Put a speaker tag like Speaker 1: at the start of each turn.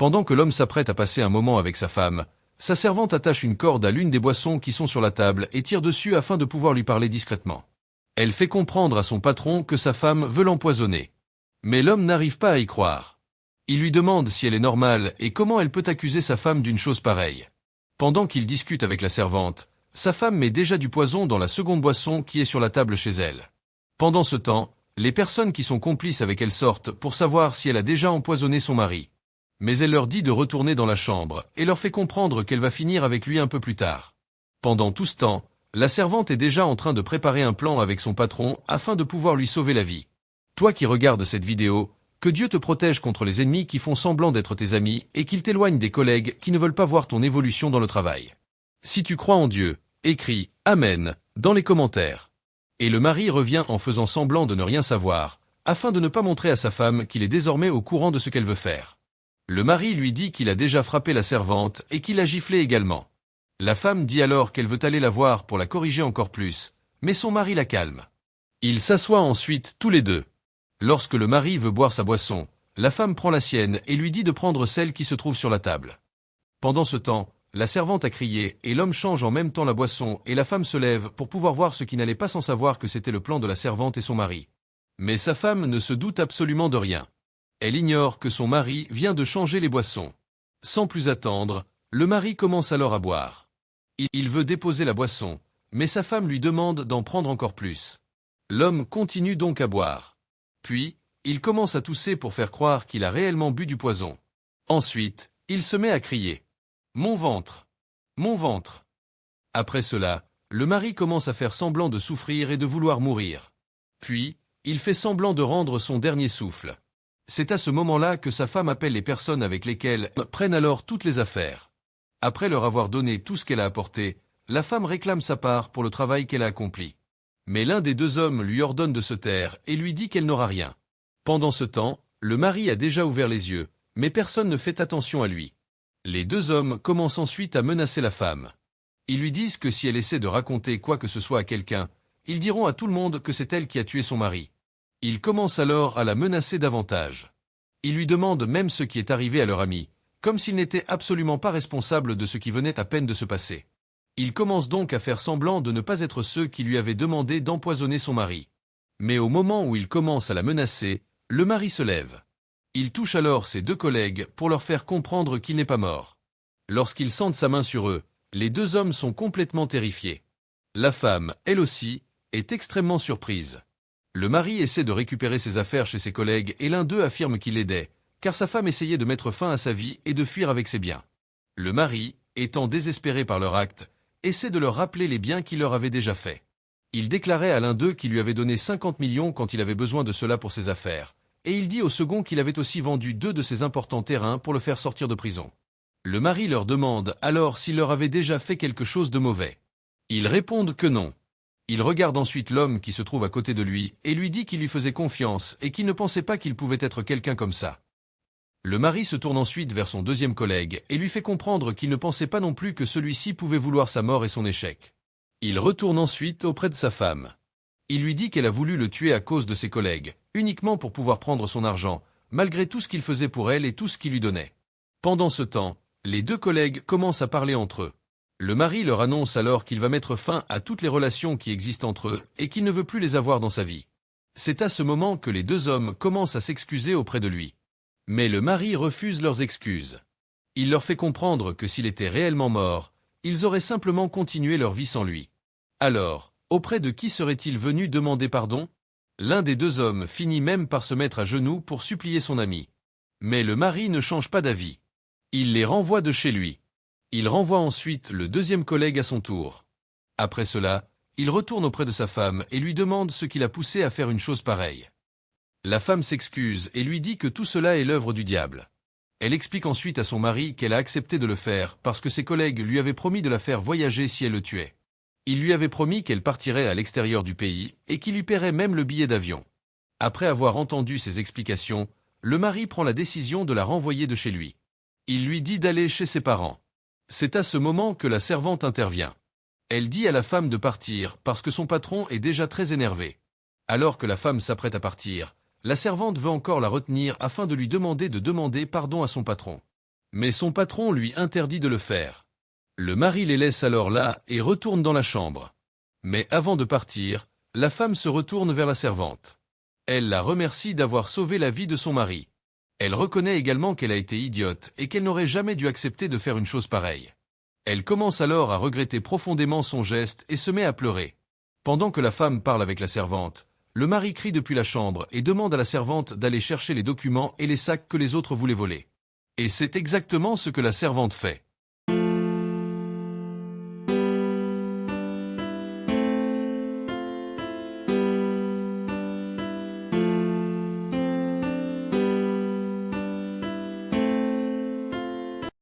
Speaker 1: Pendant que l'homme s'apprête à passer un moment avec sa femme, sa servante attache une corde à l'une des boissons qui sont sur la table et tire dessus afin de pouvoir lui parler discrètement. Elle fait comprendre à son patron que sa femme veut l'empoisonner. Mais l'homme n'arrive pas à y croire. Il lui demande si elle est normale et comment elle peut accuser sa femme d'une chose pareille. Pendant qu'il discute avec la servante, sa femme met déjà du poison dans la seconde boisson qui est sur la table chez elle. Pendant ce temps, les personnes qui sont complices avec elle sortent pour savoir si elle a déjà empoisonné son mari. Mais elle leur dit de retourner dans la chambre et leur fait comprendre qu'elle va finir avec lui un peu plus tard. Pendant tout ce temps, la servante est déjà en train de préparer un plan avec son patron afin de pouvoir lui sauver la vie. Toi qui regardes cette vidéo, que Dieu te protège contre les ennemis qui font semblant d'être tes amis et qu'il t'éloigne des collègues qui ne veulent pas voir ton évolution dans le travail. Si tu crois en Dieu, écris « Amen » dans les commentaires. Et le mari revient en faisant semblant de ne rien savoir, afin de ne pas montrer à sa femme qu'il est désormais au courant de ce qu'elle veut faire. Le mari lui dit qu'il a déjà frappé la servante et qu'il l'a giflé également. La femme dit alors qu'elle veut aller la voir pour la corriger encore plus, mais son mari la calme. Ils s'assoient ensuite tous les deux. Lorsque le mari veut boire sa boisson, la femme prend la sienne et lui dit de prendre celle qui se trouve sur la table. Pendant ce temps, la servante a crié et l'homme change en même temps la boisson et la femme se lève pour pouvoir voir ce qui n'allait pas sans savoir que c'était le plan de la servante et son mari. Mais sa femme ne se doute absolument de rien. Elle ignore que son mari vient de changer les boissons. Sans plus attendre, le mari commence alors à boire. Il veut déposer la boisson, mais sa femme lui demande d'en prendre encore plus. L'homme continue donc à boire. Puis, il commence à tousser pour faire croire qu'il a réellement bu du poison. Ensuite, il se met à crier « Mon ventre! Mon ventre !» Après cela, le mari commence à faire semblant de souffrir et de vouloir mourir. Puis, il fait semblant de rendre son dernier souffle. C'est à ce moment-là que sa femme appelle les personnes avec lesquelles prennent alors toutes les affaires. Après leur avoir donné tout ce qu'elle a apporté, la femme réclame sa part pour le travail qu'elle a accompli. Mais l'un des deux hommes lui ordonne de se taire et lui dit qu'elle n'aura rien. Pendant ce temps, le mari a déjà ouvert les yeux, mais personne ne fait attention à lui. Les deux hommes commencent ensuite à menacer la femme. Ils lui disent que si elle essaie de raconter quoi que ce soit à quelqu'un, ils diront à tout le monde que c'est elle qui a tué son mari. Ils commencent alors à la menacer davantage. Ils lui demandent même ce qui est arrivé à leur ami, comme s'il n'était absolument pas responsable de ce qui venait à peine de se passer. Ils commencent donc à faire semblant de ne pas être ceux qui lui avaient demandé d'empoisonner son mari. Mais au moment où ils commencent à la menacer, le mari se lève. Il touche alors ses deux collègues pour leur faire comprendre qu'il n'est pas mort. Lorsqu'ils sentent sa main sur eux, les deux hommes sont complètement terrifiés. La femme, elle aussi, est extrêmement surprise. Le mari essaie de récupérer ses affaires chez ses collègues et l'un d'eux affirme qu'il l'aidait, car sa femme essayait de mettre fin à sa vie et de fuir avec ses biens. Le mari, étant désespéré par leur acte, essaie de leur rappeler les biens qu'il leur avait déjà faits. Il déclarait à l'un d'eux qu'il lui avait donné 50 millions quand il avait besoin de cela pour ses affaires, et il dit au second qu'il avait aussi vendu 2 de ses importants terrains pour le faire sortir de prison. Le mari leur demande alors s'il leur avait déjà fait quelque chose de mauvais. Ils répondent que non. Il regarde ensuite l'homme qui se trouve à côté de lui et lui dit qu'il lui faisait confiance et qu'il ne pensait pas qu'il pouvait être quelqu'un comme ça. Le mari se tourne ensuite vers son deuxième collègue et lui fait comprendre qu'il ne pensait pas non plus que celui-ci pouvait vouloir sa mort et son échec. Il retourne ensuite auprès de sa femme. Il lui dit qu'elle a voulu le tuer à cause de ses collègues, uniquement pour pouvoir prendre son argent, malgré tout ce qu'il faisait pour elle et tout ce qu'il lui donnait. Pendant ce temps, les deux collègues commencent à parler entre eux. Le mari leur annonce alors qu'il va mettre fin à toutes les relations qui existent entre eux et qu'il ne veut plus les avoir dans sa vie. C'est à ce moment que les deux hommes commencent à s'excuser auprès de lui. Mais le mari refuse leurs excuses. Il leur fait comprendre que s'il était réellement mort, ils auraient simplement continué leur vie sans lui. Alors, auprès de qui serait-il venu demander pardon? L'un des deux hommes finit même par se mettre à genoux pour supplier son ami. Mais le mari ne change pas d'avis. Il les renvoie de chez lui. Il renvoie ensuite le deuxième collègue à son tour. Après cela, il retourne auprès de sa femme et lui demande ce qui l'a poussé à faire une chose pareille. La femme s'excuse et lui dit que tout cela est l'œuvre du diable. Elle explique ensuite à son mari qu'elle a accepté de le faire parce que ses collègues lui avaient promis de la faire voyager si elle le tuait. Il lui avait promis qu'elle partirait à l'extérieur du pays et qu'il lui paierait même le billet d'avion. Après avoir entendu ces explications, le mari prend la décision de la renvoyer de chez lui. Il lui dit d'aller chez ses parents. C'est à ce moment que la servante intervient. Elle dit à la femme de partir parce que son patron est déjà très énervé. Alors que la femme s'apprête à partir, la servante veut encore la retenir afin de lui demander pardon à son patron. Mais son patron lui interdit de le faire. Le mari les laisse alors là et retourne dans la chambre. Mais avant de partir, la femme se retourne vers la servante. Elle la remercie d'avoir sauvé la vie de son mari. Elle reconnaît également qu'elle a été idiote et qu'elle n'aurait jamais dû accepter de faire une chose pareille. Elle commence alors à regretter profondément son geste et se met à pleurer. Pendant que la femme parle avec la servante, le mari crie depuis la chambre et demande à la servante d'aller chercher les documents et les sacs que les autres voulaient voler. Et c'est exactement ce que la servante fait.